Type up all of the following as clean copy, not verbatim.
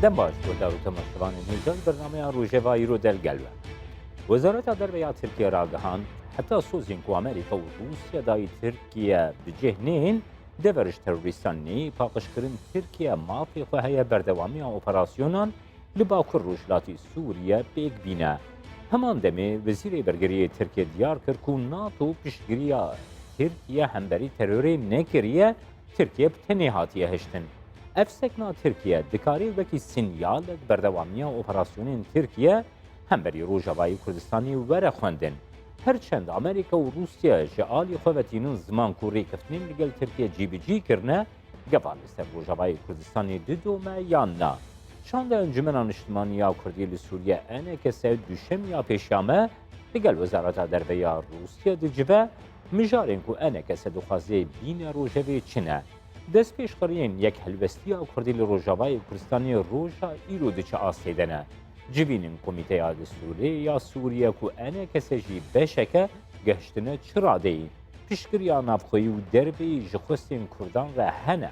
دەم باش بۆ دار و تەماشەوانی نێژان بەرنامەیان ڕۆژێڤایی رو دەرگەلوە. وەزارەتا دەربەیە تورکیە ڕاگەهاند حتا سۆزین کو ئەمریکا و رووسیا دای تورکیە بجێهنێن دەڤەرش تەروریستانی پاقشکردن تورکیە مافی خۆ هەیە بەردەوامیان ئۆپەراسیۆنان لە باکوور ڕۆژهەڵاتی سووریە پێک بینە. هەمان دەمێ وەزیرەی بەرگریەی تورکیە دیار کرد و ناتۆ پشتگیریە تورکیە هەمبەری تەرۆرێ نەکردیە تورکیە بتەنێ هاتیە هەشتن. ئەفسەکنا تورکیە دکاری وەکی سینیالێک بەردەوامیە ئۆپەراسیۆنên تورکیە هەمبەری ڕۆژاوایی کوردستانی وەرە خوێندن. هەرچەند ئەمریکا و رووسیا ji alî xwe vetînin ziman ku rêkeftinên li gel Tirkiye cîbicî kirine gevan li ser Rojavayê Kurdistanê didome yan na. Şanda Encumena Niştimaniya Kurdî li Sûriye enekese duşemiya pêşame li gel Wezareta Derveya Rûsya dicive mijarên ku enekese dixwazê bîne rojevê çi ne. Destpêşxeriyên yek helwestiya Kurdî li Rojavayê Kurdistanê roja îro diçe asê de ne. Civînên Komîteya Destûrê ya Sûriye ku enekese jî beşeke geştine çi radeyî. Piştgiriya navxweyî û derbeyî ji xwestên Kurdan re hene.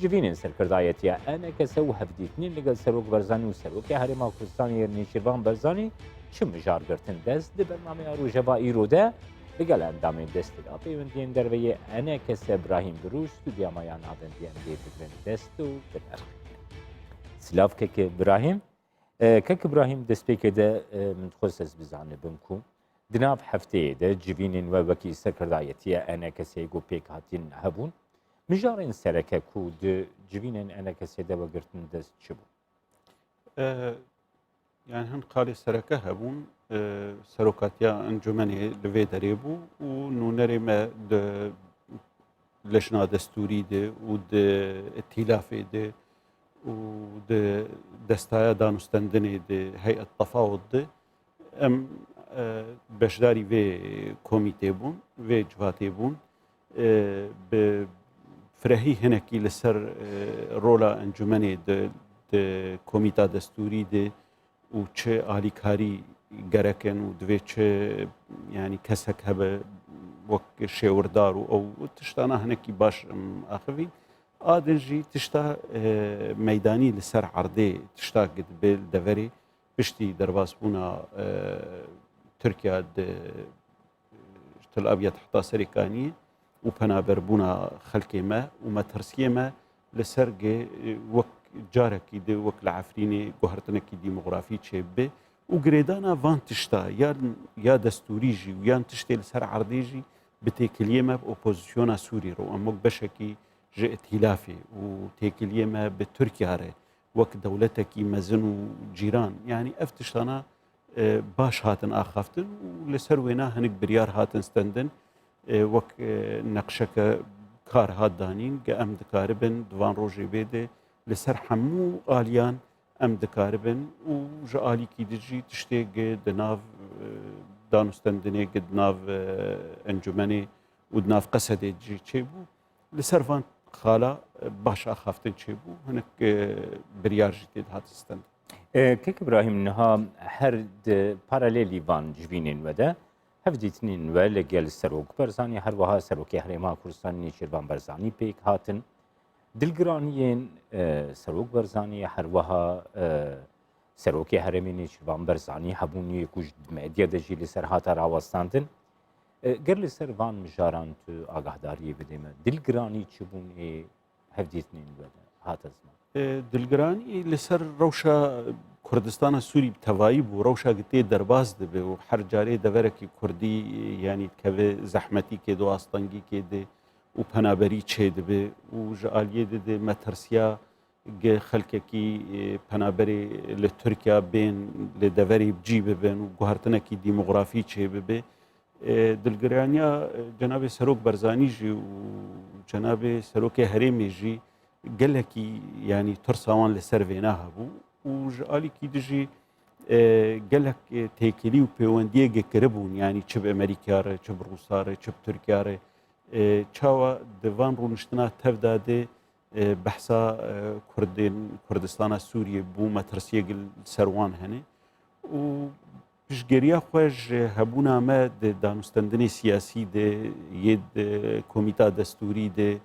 Civînên serkirdayetiya enekese û hevdîtinên li gel Serok Barzanî û Serokê Herêma Kurdistanê Nêçîrvan Barzanî çi mijar girtin dest di bernameya Rojeva îro de li gel endamên destîla peywendiyên derveyê enekese Ibrahîm Biruş stûdiya maya navendiyên dê bigirin dest û binerxîn. Silav keke Ibrahîm. Kek İbrahîm destpêkê de min dixwest ez bizanibim ku di nav hefteyê de civînên we wekî serkirdayetiya enekeseyê got pêk hatin hebûn. Mijarên sereke ku di civînên enekesê de vegirtin dest çi bû? Yani hin qalê sereke hebûn serokatiya encûmenê li vê derê bû û nûnerê me di leşna destûrî de û di îtilafê de û di destaya danûstendinê de heyet tefawut de em beşdarî vê komîtê bûn vê civatê bûn bi firehî hinekî li ser rola encûmenê di komîta destûrî de û çi alîkarî gerekin û divê çi yanî kesek hebe wek şêwirdar û ew tiştana hinekî baş axivîn. Adin jî tişta meydanî li ser erdê tişta dibe deverê piştî derbasbûna Tirkiye di Tel Avivê heta serêkaniyê û penaberbûna xelkê me û metirsiyê me li ser wek carekî de wek li Efrînê guhertinekî dîmografî çêbibe û girêdana van tişta ya destûrî jî û yan tiştê li ser erdê jî bi têkiliyê me opozisyona Sûrî re em wek beşekî ji îtilafê û têkiliyê me bi Tirkiye re wek dewletekî mezin û cîran yanî ev tiştana baş hatin axaftin û li ser wêna hinek biryar hatin stendin wek neqşeke kar hat danîn ge em dikaribin di van rojê vê de li ser hemû aliyan em dikaribin û ji alîkî de jî tiştê di nav danûstendinê di nav encûmenê û di nav qesedê jî çêbû li ser van xala baş axaftin çêbû hinek biryar jî tê hat stendin. Kek İbrahîm niha her di paralelî van civînên we de hevdîtinên we li gel Serok Barzanî her wiha Serokê Herêma Kurdistanê Nêçîrvan Barzanî pêk hatin. Dilgiraniyên Serok Barzanî her wiha Serokê Herêmê Nêçîrvan Barzanî hebûniyê ku ji medya de jî li ser hata rawestandin. Ger li ser van mijaran tu agahdariye bide me dilgiranî çibûnê hevdîtinên we de hate ziman. Dilgiranî li ser rewşa Kurdistana Sûrî bi tevayî bû rewşa tê derbas dibe û her carê deverekî Kurdî yanî dikeve zehmetîkê de astangîkê de û penaberî çê dibe û ji aliyê de metirsiya ge xelkekî penaberê li Tirkiye bên li deverê bicî bibin û guhertinekî dîmografî çê bibe. Dilgiraniya Cenabê Serok Barzanî jî û Cenabê Serokê Herêmê jî gelekî yanî tirsa wan li ser vêna hebû û ji alîkî de jî gelek têkilî û peywendiyekê kiribûn yanî çi bi Amerîkaya re çi bi Rûsa re çi bi Tirkiye re çawa di van rûniştina tev de de behsa Kurdistana Sûriyê bû metirsiyekî li ser wan hene û piştgiriya xwe ji hebûna me di danûstendinê siyasî de yê komîta destûrî de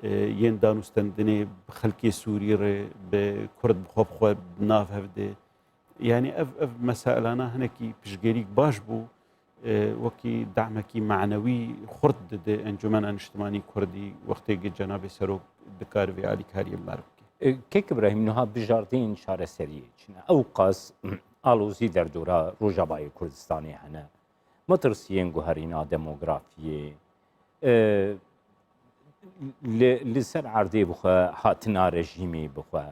ین دانوستندنێ خەلکی سووری ڕێ بە کورد بخۆ بخۆ ناو هەفتێ یعنی ئەف مەسائلانە هەنێکی پشگەریک باش بوو وەکی دامەکی معنەوی خورد دەدێ ئەنجومەنە نیشتمانی کوردی وەختێکی جەنابی سەرۆک دکاروێ ئالیکاریە مار بکە کێک ئیبراهیم نوها بژاردین چارەسەریە چنە ئەو قەس ئالۆزی دەردورا ڕۆژاوای کوردستانی هەنە مەترسیên guherîna demografiyê li ser erdê bixwe hatina rejîmê bixwe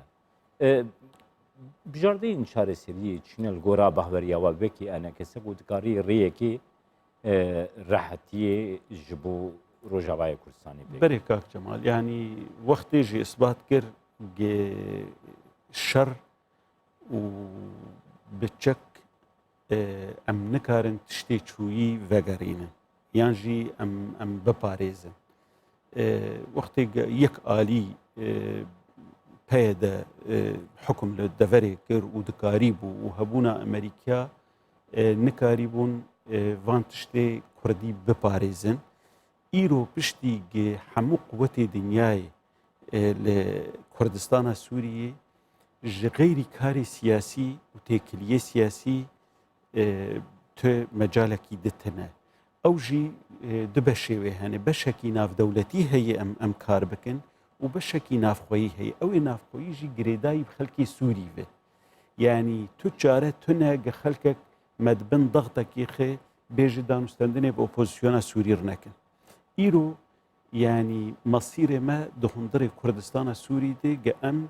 bijardeyên çareseriyê çîne li gora behberiya we vekî enekesek û dikarî rêyekê rehetiyê ji bo Rojavayê Kurdistanê berê kak Cemal yanî wextê jî isbat kir şer û bi çek em nikarin tiştê çûyî vegerînin yan jî em biparêzin wextê yek alî peyê de hukm li deverê kir û dikarî bû û hebûna Amerîka nikarî bûn van tiştê Kurdî biparêzin îro piştî hemû quwetê dinyayê li Kurdistana Sûriyê ji xeyrî karê siyasî û têkiliyê siyasî tu mecalekî ditine ew jî di beşê wê hene beşekî navdewletî heye em kar bikin û beşekî navxweyî heye ew ê navxweyî jî girêdayî bi xelkê Sûrî ve yanî tu çare tune gi xelkek medbin dextekî xê bêjî danûstendinê bi opozisyona Sûrî nekin îro yanî masîrê me di hundirê Kurdistana Sûrî de gi em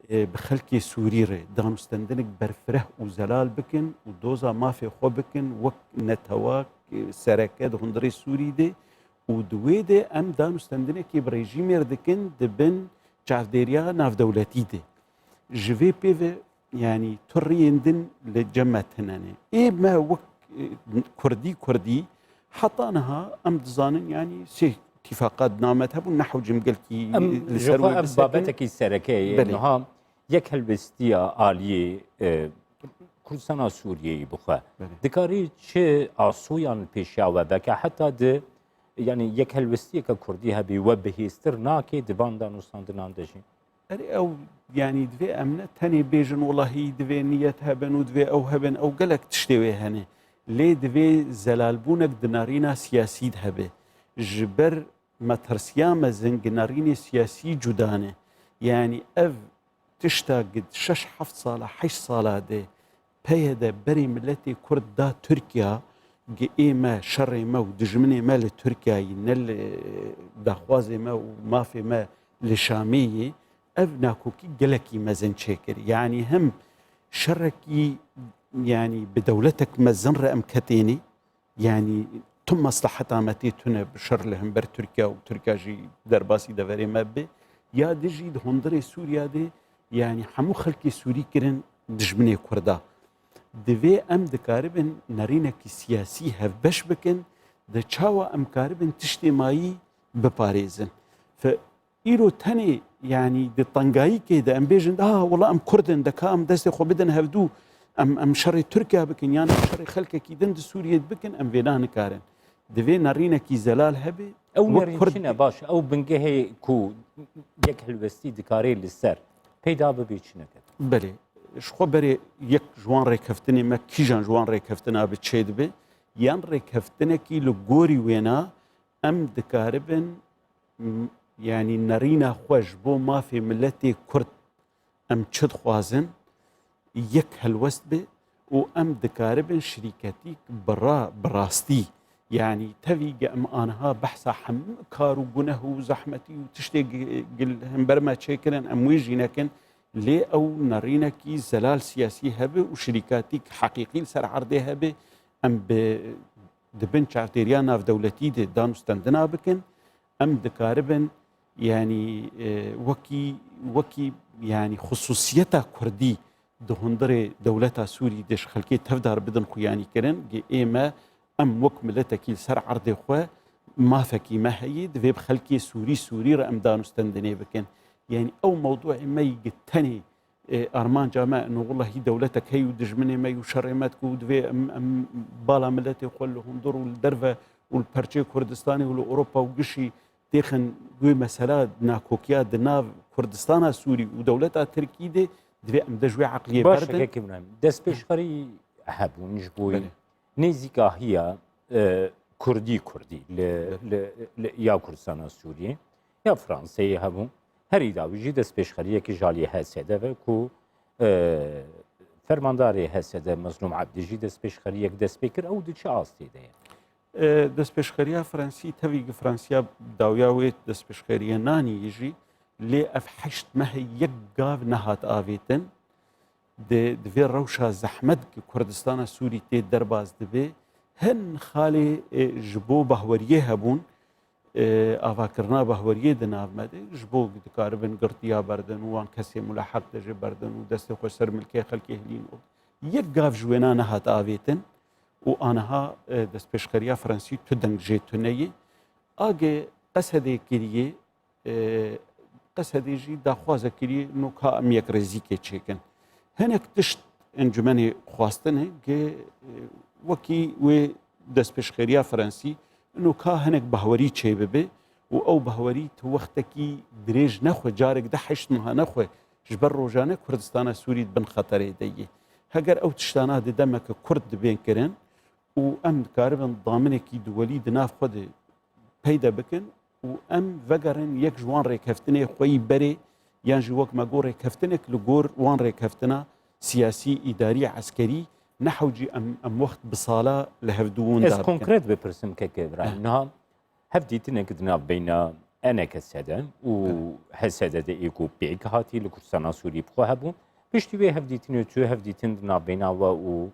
bi xelkê Sûrî re danûstendinek berfireh û zelal bikin û doza mafê xwe bikin wek netewak sereke di hundirê Sûrî de û di wê de em danûstendinekê bi rejîmê re dikin dibin çavdêriya navdewletî de ji vê pêve yanî tu riyên din li cem me tinenê ê me wek Kurdî heta niha em dizanin yanî sê îtîfaqat namet hebûn nehw cimgelkî li ser wê ev babetekî serekeyê niha yek helbestiya aliyê Kurdistana Sûriyeyê bixwe dikarî çi asûyan pêşiya we veke heta di yanî yek helbestiyeka Kurdî hebî we bihêztir nakê divan danûstandinan de jî erê ew yanî divê em ne tenê bêjin welahî divê niyet hebin û divê ew hebin ew gelek tiştê wê hene lê divê zelalbûnek di narîna siyasî de hebe ji ber metirsiya mezin ginarînê siyasî cudane yanî ev tişta gid 6-7 sala 8 sala de peyê de berê milletê Kurd da Tirkiya gi ême şerê me û dijminê me li Tirkiyayê ne li daxwazê me û mafê me li Şamiyê ev nakokî gelekî mezin çêkir yanî hem şerekî yanî bi dewletek mezin re em ketênê yanî tüm maslaheta me tê tune bi şer li hember Tirkiya û Tirkiya jî derbasî deverê me be ya di jî di hundirê Sûriya de yanî hemû xelkê Sûrî kirin dijminê Kurda divê em dikaribin nerînekî siyasî hevbeş bikin di çawa em karibin tiştê mayî biparêzin îro tenê yanî di tengayîkê de em bêjin wela em Kurdin deka em destê xwe bidin hevdû em şerê Tirkiya bikin yan şerê xelkekî din di Sûriyê bikin em vê nikarin divê nerînekî zelal hebe ew nerînçîne baş ew bingehê ku yek helbestî dikarê li ser peyda bibe çineke belê ji xwe berê yek ji wan rêkeftinê me kîjan ji wan rêkeftina bi çê dibe yan rêkeftinekî li gorî wêna em dikaribin yanî nerîna xwe ji bo mafê milletê Kurd em çi dixwazin yek helwest be û em dikaribin şirîketî bi rastî yanî tevî ge em aniha behsa hemû kar û guneh û zehmetî û tiştê hember me çêkirin em wê jî nekin lê ew nerînekî zelal siyasî hebe û şirîketî heqîqî li ser erdê hebe em dibin çavdêriya navdewletî de danûstendina bikin em dikaribin yanî wekî yanî xusûsiyeta Kurdî di hundirê dewleta Sûrî de ji xelkê tevdar bidin xuyanî kirin gi ême em wek milletekî li ser erdê xwe mafekî me heye divê bi xelkê Sûrî re em danûstendinê bikin yanî ew mewduê me yî tenê armanca me wellahî dewletek heye û dijminê me û şerê me ku divê em bala milletê xwe li hundir û li derve û li perçê Kurdistanê û li Ewropa û gişî تێخن گوێ مەسەلا ناکۆکیا دناو کوردستانە سووری و دەوڵەتە ترکی دێ دوێ ئەم دەژوێ عقلیە بەردن باشەکەکی منم دەست پێشخەری هەبوونش بووی نێزیکا هەیە کوردی یا کوردستانە سووریە یا فرانسەیە هەبوو هەری داویژی دەست پێشخەریەکی ژالی هەسێدەوە و فەرمانداری هەسێدە مەزلوم عەبدیژی دەست پێشخەریەک دەست پێ کرد ئەو دوچە ئاستی دەیە دەست پێشخەریە فرەنسی تەویگە فرانسیا داویاوێت دەست پێشخەریە نانی یژی لێ ئەف حەشت مەهە یەک گاو نەهات ئاوێتن دوێ ڕەوشە زەحمەت کوردستانە سووری تێ دەرباز دەبێ هەن خاڵێ ji بۆ بەهوەریە هەبوون ئاواکردنا بەهوەریە دەناومەدە ji بۆ دکاربن گرتیا بەردن وان کەسێ مولەحەق دەژێ بەردن و دەستی خۆ سەر ملکێ خەلکی هەلین یەک گاو ji wêna nehat avêtin û aniha destpêşxeriya Fransî tu deng jê tuneyê agê qesedê kiriye qesedê jî daxwaza kiriye nûka em yekrêzîkê çêkin hinek tişt encûmenê xwastine gê wekî wê destpêşxeriya Fransî nûka hinek behwerî çê bibe û ew behwerî tu wextekî dirêj nexwe carek de heşt niha nexwe ji ber rojane Kurdistana Sûrî bin xeterê de yê heger ew tiştana di demeke Kurd dibên kirin û em dikaribin daminekî duwelî di nav xwe de peyda bikin û em vegerin yek ji wan rêkeftinê xweyî berê yan jî wek me gor rêkeftinek li gor wan rêkeftina siyasî îdarî eskerî nehewcî em wext bi sala li hevdûn ez konkret bipirsim keke İbrahim niha hev dîtinek di nav beyna enek hesede û hesede de êk û pêk hatî li Kurdistana Sûrî bixwe hebûn piştî wê hev dîtinê tu hev dîtin di nav beyna we û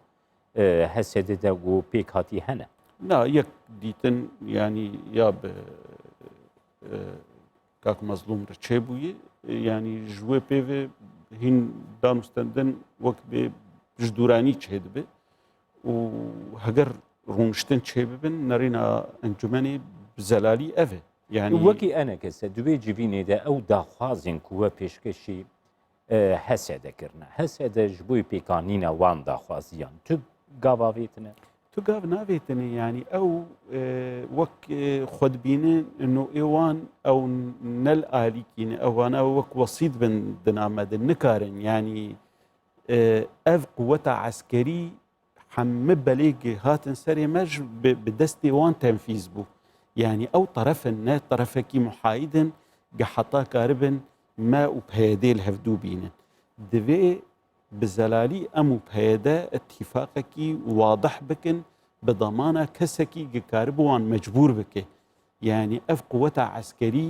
hesede de û pêk hatî hene na yek dîtin yanî ya bi kak mezlûm re çêbûyê yanî ji wê pêvê hîn danûstendin wek bê ji dûranî çê dibe û heger rûniştin çê bibin nerîna encûmenê bi zelalî ev e yani wekî enek hese divê civînê de ew daxwazên ku we pêşkeşî hesede kirine hesede ji bo pêkanîna wan daxwaziyan tu gavavêtine tu gav navêtine yanî ew wek xwedbînin û êwan ew nel alîkîne ewana wek wesît bin di namedin nikarin yanî ev quweta eskerî hemî belêgê hatin serê me ji bi destê wan tenfîz bû yanî ew terefin ne terefekî muhayidin ge heta karibin me û peyedê li hevdû bînin divê bi zelalî em û peyede itîfaqekî wadih bikin bi damana kesekî ge karibû wan mecbûr bike yanî ev quweta eskerî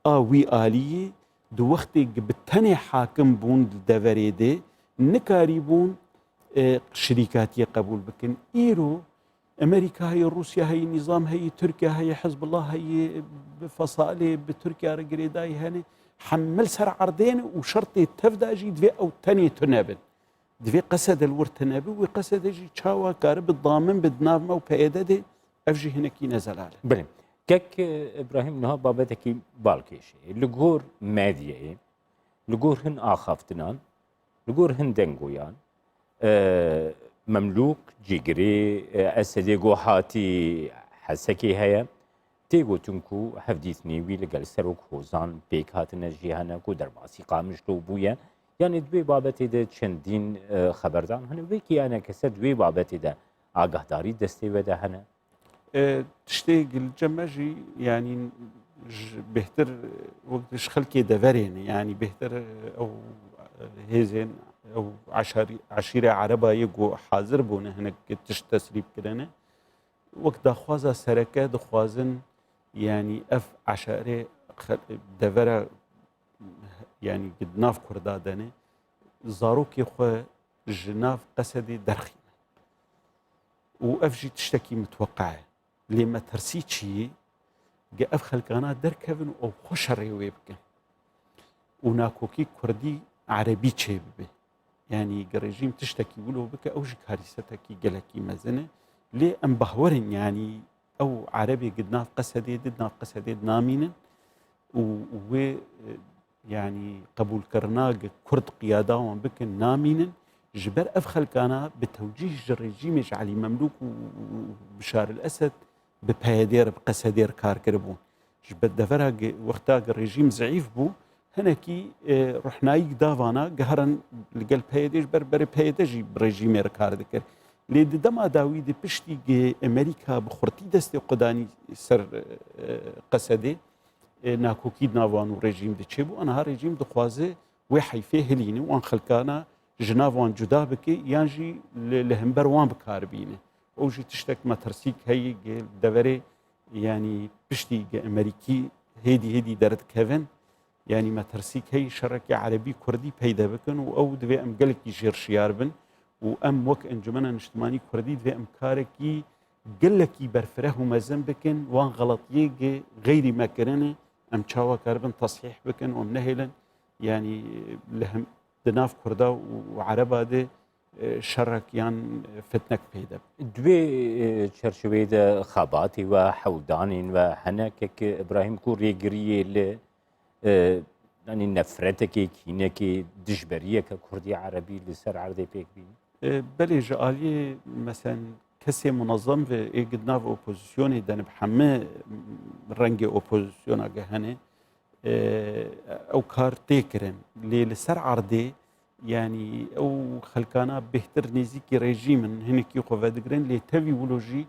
a wî aliyê di wextê bi tenê hakim bûn di deverê de nikarîbûn şirîkatiye qebûl bikin îro Amerika heye Rusya heye nîzam heye Türkiye heye Hizbullah heye fesalê bi Türkiye re girêdayî hene hemil ser erdên û şertê tev de jî divê ew tenê tu nebin divê qesede li wir tu nebi wê qesede jî çawa karibi damin bi nav me û peyede de ev jî hinekî nezelal e bilê kek İbrahim niha babetekî balkêşê li gor medyayê li gor hin axaftinan li gor hin dengoyan مملوك جيجري أسدي جوهاتي حسكي هيا تيجو تنكو هفديتني وي لقال سروك هوزان بيك هاتنا جيهانا كو درباسي قامش لوبويا يعني دوي بابتي ده چندين خبردان هنو ويكي أنا كسر دوي بابتي ده آگاه داري دستي وده هنا تشتي الجمع جي يعني بهتر وقت خلقي دفرين يعني بهتر أو هيزين او عشيره عربه يجو حاضر بونه هناك تش تسريب كدنه وقت دخوازه سركه دخوازن يعني اف عشاره دفره يعني قد ناف كردادنه زاروك يخو جناف قسدي درخي وافجي تشتكي متوقعه لما ترسيتشي جا اف خلقانا دركبن او خوش الريويبك وناكوكي كردي عربي تشيبه يعني الرجيم تشتكي ولو بك أو كارثتك جلكي مزنة ليه أم بهورن يعني أو عربي قد ناف قسدي نامين و يعني قبول كرناق كرد قيادة بك نامين جبر أفخل كان بتوجيه الرجيم علي مملوك وبشار الأسد ببهادير بقسدير كار كربون بدفرها وقتا الرجيم ضعيف بو هناكي رحنايك دافانا قهرن لقل بيديش بر بيديجي برجيم ركار ذكر لید دما داوی د پشتی امریکا بخورتی دست قدانی سر قصده ناکوکی ناوان و رژیم د چبو آنها رژیم دخوازه و حیفه هلینه وان خلکانا جناوان جدا بکه یانجی لهمبر وان بکار بینه او جی تشتک مترسیک هی دوره يعني بشتي امريكي هيدي درد كيفن يعني مترسيك هي شركة عربي كردي بيدا بكن او دوي ام قالك يجير شيار بن وام وك انجمنا اجتماعي كردي دوي ام كاركي قالك برفره ومازن بكن وان غلطيه غير ما كرنه ام تشاوا كربن تصحيح بكن ومنهلا يعني لهم دناف كردا وعربا دي شرك يعني فتنك بيدا دوی چرچوبه خاباتی و حودانین و هناك ابراهیم کوری گریه ل يعني نفرتك كينك دجبريه كردي عربي لسر عرضي بيك بي بلي جاليه مثلا كسي منظم في قدنا في اوبوزيسيون دان بحمه رنگ اوبوزيسيون اجهنه او كار تكرن لسر عرضي يعني او خلكانا بهتر نزيكي ريجيم هنك يقف دقرن لتوي ولوجي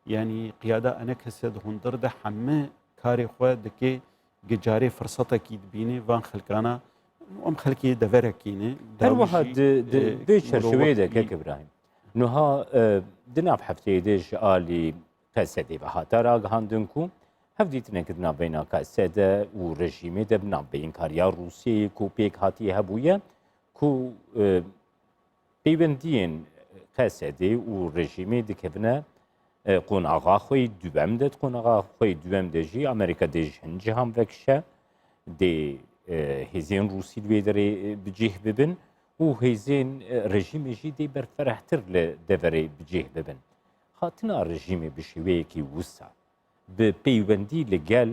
يعني قياده انا كسد هندر ده حمه كاري خو دكي جاري فرصتك يدبيني وان خلكانا ام خلكي دفركيني هر واحد بيشر شويده كيك ابراهيم نها دنا بحفتي ديش الي قصدي بهاترا هاندنكو هفديتنا كدنا بين قصده ورجيمي دبنا بين كاريا روسي كو بيك هاتي هبويه کو پیوندین قصدی و رژیمی دکبنه قون آقا خوی دوام داد قون آقا خوی دوام دجی امریکا دج هنج هم وکشه دی هزین روسی دویدری بجیه ببن و هزین رژیمی جی دی بر فرحتر لدوری بجیه ببن خاطنا رژیمی بشویه کی وسا به پیوندی لگل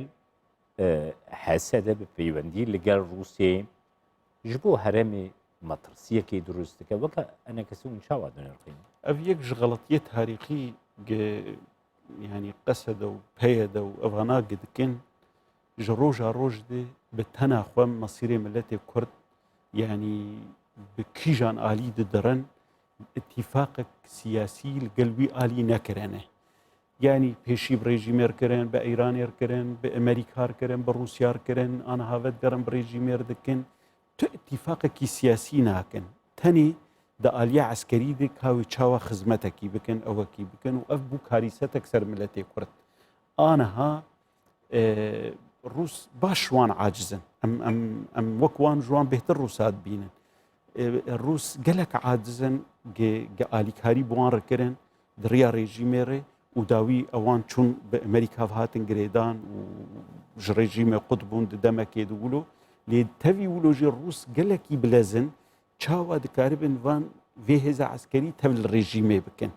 حسده به پیوندی لگل روسی جبو هرمی مطرسية كي دروستك وكا أنا كسون شاوى دون القيم أفيك غلطية تاريخي يعني قصد وبيد وأفغانا قد كن جروجا روجدي بتنا خوام مصيري ملتي كرد يعني بكيجان آلي درن اتفاق سياسي القلبي آلي نكرنه يعني بيشي بريجيمير كرن بإيران كرن بأمريكا كرن بروسيا كرن أنا هافت قرن بريجيمير دكن اتفاقك سياسي ناكن تاني دا آلية عسكري دي كاوي تشاوا خزمتك بكن أو كي بكن وأفبو كاريستك سر ملتي كرت أنا ها الروس باشوان عاجزن أم وكوان جوان بهتر روسات بينن الروس قلك عاجزن آلي كاري بوان ركرن دريا ريجيميري وداوي أوان چون بأمريكا فهاتن قريدان وجريجيمي قطبون دمكي دولو لتوي ولوجي الروس قالكي بلازن تشاوا دكاربن فان في هذا عسكري تبع الرجيم بكن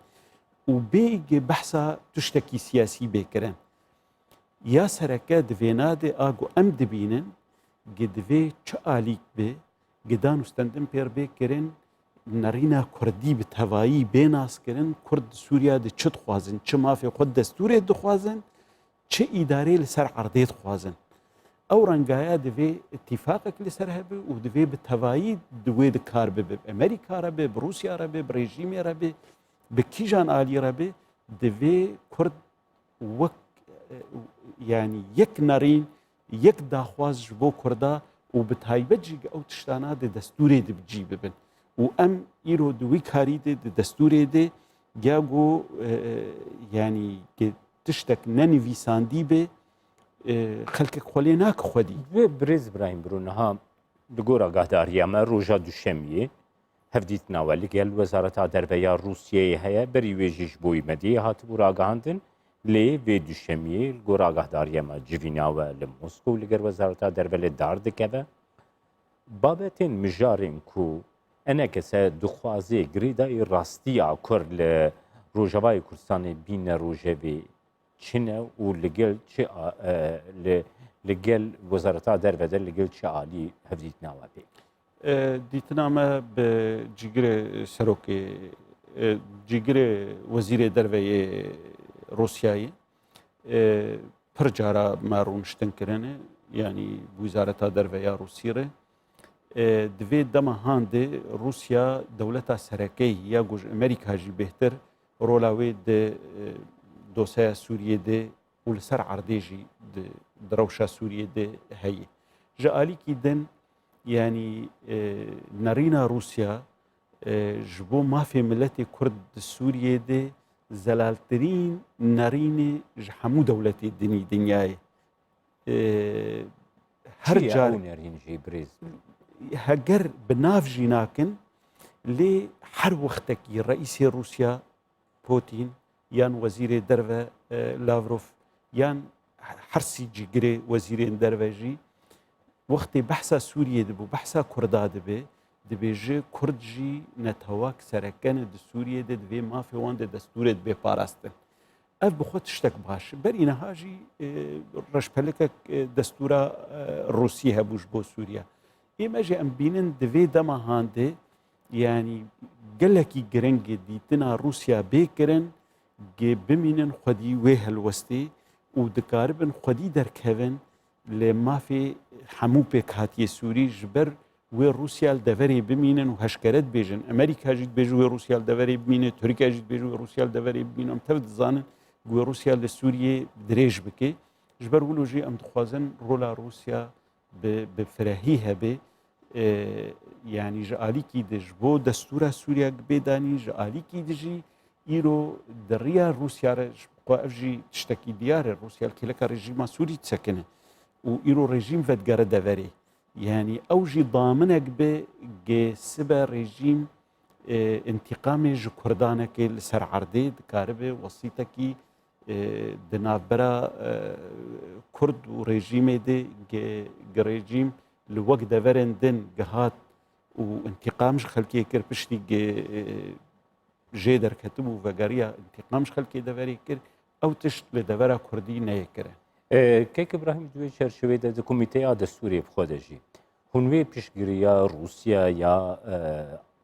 وبيجي بحثا تشتكي سياسي بكرن يا سركه دفينا دي اغو ام دبينن قد في تشاليك بي قدان استندم بير بكرن نرينا كردي بتهوايي بين عسكرن كرد سوريا دي تشد خوازن تشما في خود دستوري دخوازن تش اداري لسر عرضيت خوازن او رنگایا دوی اتفاقك لسر هبه و دوی بتوایی دوی دکار به امریکا را به روسیا را به رژیم را به کیجان آلی را به دوی کرد وک يعني یک نارين یک داخواز جبو کردا و بتایبت جی او تشتانا ده دستوری ده بجی ببن و ام ایرو دوی کاری ده دستوری ده گاگو يعني تشتك ننویساندی به خلق خولي ناك خودي بريز ابراهيم برونها بقورا قهداريا ما روجا دوشمي هفديت ناولي قال وزارة دربيا روسيا هيا بري ويجيش بوي مدي هات بورا قهاندن لي في دوشمي القورا قهداريا ما جيفيناوا لموسكو لقر وزارة دربيا دار دكذا بابتين مجارين كو انا كسا دخوازي قريدا راستيا كر لروجاواي كردستان بين روجاوي چنه و لگل چه لگل وزارت دربده لگل چه عالی هفدیت ناوا بی دیتنا ما به جگر سروک جگر وزیر دربه روسیایی پرجارا مارونشتن کرنه یعنی وزارت درve یا روسیه دوی دما هانده روسیا دولتا سرکی یا گوش امریکا جی بهتر رولاوی ده دوسیا سوریه ده ولسر عرضی جی دروشا سوریه ده هی جالی کی دن یعنی نرینا روسیا جبو مافی ملت کرد سوریه ده زلالترین نرین همو دولتی دنیای هر جار نرین جی بریز هجر بناف جيناكن لحر وقتكي رئيس روسيا بوتين يان وزير درفا لافروف يان حرسي جيجري وزير درفا جي وقت بحثا سوريا دبو بحثا كردا دبي جي كرد جي نتهواك سركان د سوريا دبي ما في وان دستور دبي باراستن اف بخوت تشتك باش برينا هاجي رشبلك دستورا روسيا بوش بو سوريا اما جي ام بينن دوي دما هانده يعني قالكي جرنج ديتنا روسيا بيكرن جي بمينن خدي ويه الوستي ودكاربن خدي دركهن لما في حمو بك هاتي سوري جبر وي روسيا الدفري بمينن وهشكرت بيجن امريكا جيت بيجو وي روسيا الدفري بمينن تركيا جيت بيجو وي روسيا الدفري بمينن تفد زانن وي روسيا لسوريا دريج بكي جبر ولو جي ام دخوازن رولا روسيا بفراهيها به يعني جاليكي دجبو دستورا سوريا بيداني جاليكي دجي ايرو دريا روسيا قافجي تشتكي ديار روسيا الكلكا ريجيم سوري تسكنه وايرو ريجيم فدغر دفري يعني اوجي ضامنك بجي سبا ريجيم انتقامي جو كردانك لسر عردي كاربه وسيطكي دنابرا كرد وريجيمي دي ريجيم لوقت دفرن دن جهات وانتقامش خلكي كر بشتي جيدر كتبو فقاريا انتقامش خلكي دفري كر او تشت لدفرا كردي نيكره كيك ابراهيم دوي چرچوي د کمیته دستوري بخودجي هنوي پشگیریا روسیا یا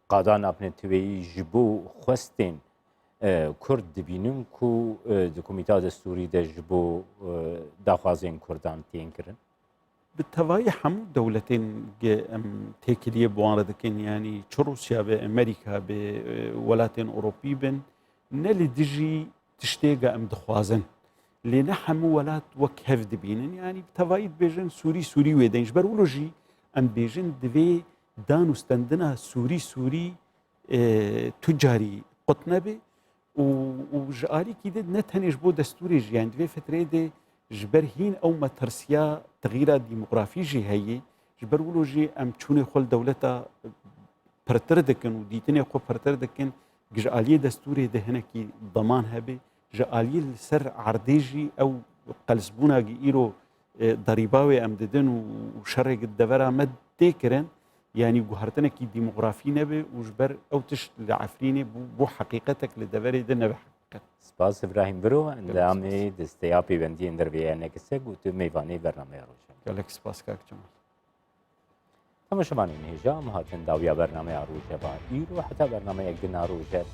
قادان اپنه توی جبو خواستین کرد دبینن کو د کمیته دستوري د جبو داخوازین کردان تین کرن بالتوالي حمو دولتين تيكلية بواردكن يعني روسيا بأمريكا بولاتين أوروبي بن نالي دجي تشتيقا ام دخوازن لنا حمو ولات وك هفد بينن يعني بالتوالي بيجن سوري ويدين جبر ولوجي ام بيجن دوي دانو استندنا سوري تجاري قطنبي وجالي كده نتهنج بو دستوري يعني دوي فترة دي جبر هين او ما ترسيا تغييرات ديموغرافي جي هي جبر ولو جي ام تشوني خل دولتا برتردكن وديتني خو برتردكن جاليه دستوري ده هنكي ضمان هبه جاليه السر عرديجي او قلسبونا ايرو ضريباوي ام ددن وشرق الدبره مد تكرن يعني جهرتنكي ديموغرافي نبه وجبر او تش لعفريني بو حقيقتك لدبري ده نبه سپاس ابراهیم برو اندامی دستیا پیوندی اندر بیانه کسی گوتو میوانی برنامه روشن گلک سپاس کاک جمال تماشاگران هجام هاتن داویا برنامه روشه با ایرو حتی برنامه گنا روشه